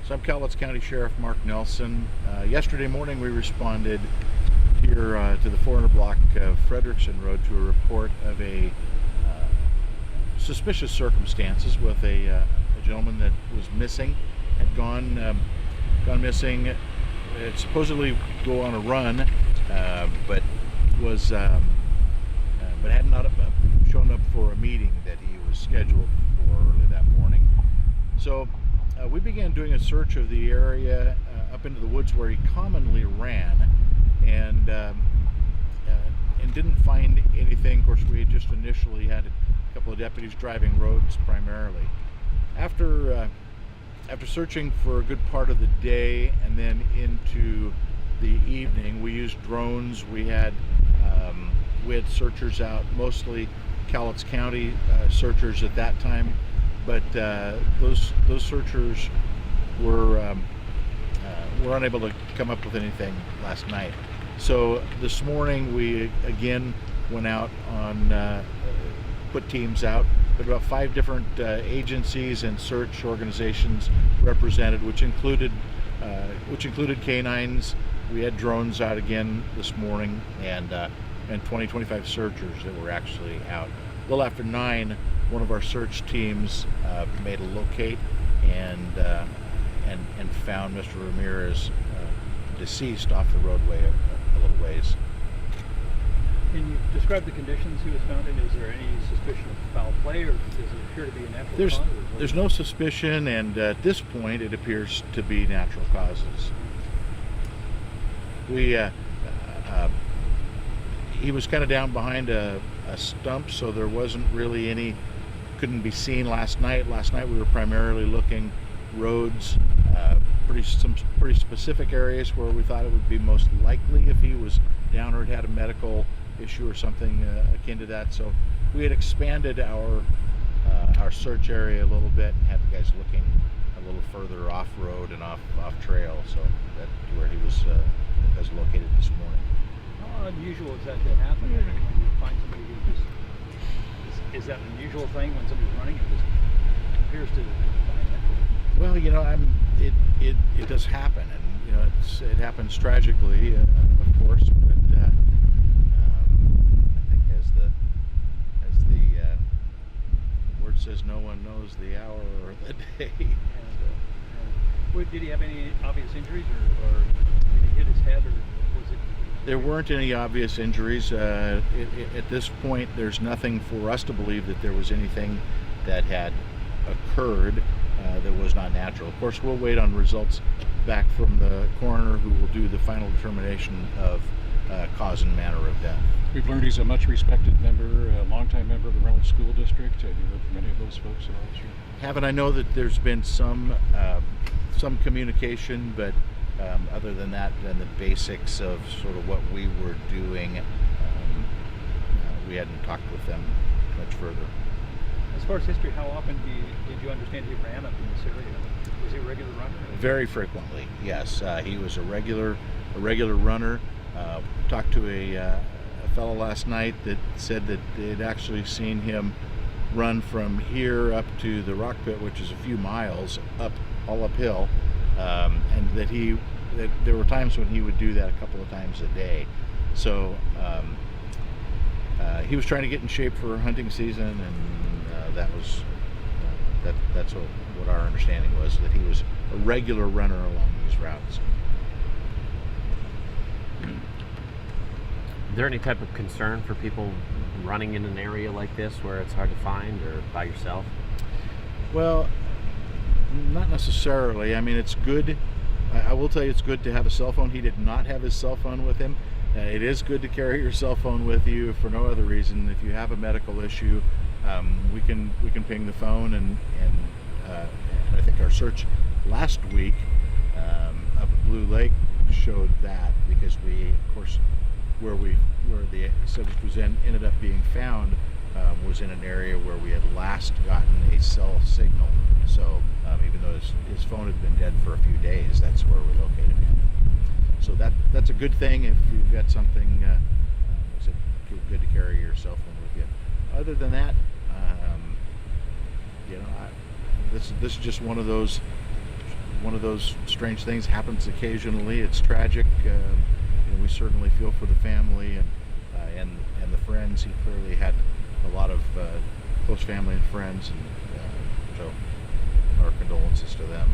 So I'm Cowlitz County Sheriff Mark Nelson. Yesterday morning we responded here to the 400 block of Frederickson Road to a report of a suspicious circumstances with a gentleman that was missing, had gone missing. Had supposedly go on a run, but had not shown up for a meeting that he was scheduled for early that morning. So we began doing a search of the area up into the woods where he commonly ran, and didn't find anything. Of course, we had just initially had a couple of deputies driving roads primarily. After searching for a good part of the day and then into the evening, we used drones. We had searchers out, mostly Cowlitz County searchers at that time, but those searchers were unable to come up with anything last night. So this morning we again went out on put teams out. But about 5 different agencies and search organizations represented, which included canines. We had drones out again this morning, and 25 searchers that were actually out. A little after 9, one of our search teams made a locate and found Mr. Ramirez deceased off the roadway a little ways. Can you describe the conditions he was found in? Is there any suspicion of foul play, or does it appear to be a natural cause? There's no suspicion, and at this point it appears to be natural causes. He was kind of down behind a stump, so there wasn't really any, couldn't be seen last night. Last night we were primarily looking roads, some pretty specific areas where we thought it would be most likely if he was down or had a medical issue or something akin to that. So we had expanded our search area a little bit and had the guys looking a little further off road and off trail. So that's where he was located this morning. How unusual is that to happen? When you find somebody who just is that an unusual thing when somebody's running and just appears to find that? Well, it does happen, and it happens tragically, of course. But I think as the word says, no one knows the hour or the day. Did he have any obvious injuries, or did he hit his head, or was it? There weren't any obvious injuries. At this point, there's nothing for us to believe that there was anything that had occurred that was not natural. Of course, we'll wait on results back from the coroner, who will do the final determination of cause and manner of death. We've learned he's a much respected member, a longtime member of the Woodland School District. Have you heard from any of those folks at all this year? Haven't. I know that there's been some communication, but other than that, and the basics of sort of what we were doing, we hadn't talked with them much further. As far as history, how often did you understand he ran up in this area? Was he a regular runner? Very frequently, yes. He was a regular runner. Talked to a fellow last night that said that they'd actually seen him run from here up to the rock pit, which is a few miles all uphill, and that there were times when he would do that a couple of times a day. So he was trying to get in shape for hunting season, and that's what our understanding was, that he was a regular runner along these routes. Is there any type of concern for people running in an area like this where it's hard to find, or by yourself? Well, not necessarily. I mean, it's good. I will tell you, it's good to have a cell phone. He did not have his cell phone with him. It is good to carry your cell phone with you for no other reason. If you have a medical issue, we can ping the phone, and I think our search last week up at Blue Lake showed that, because we, of course, where the subject was ended up being found was in an area where we had last gotten a cell signal. So even though his phone had been dead for a few days, that's where we located him. So that's a good thing if you've got something. It's good to carry your cell phone with you. Other than that, this is just one of those one of those strange things happens occasionally. It's tragic. We certainly feel for the family and the friends. He clearly had a lot of close family and friends, and so our condolences to them.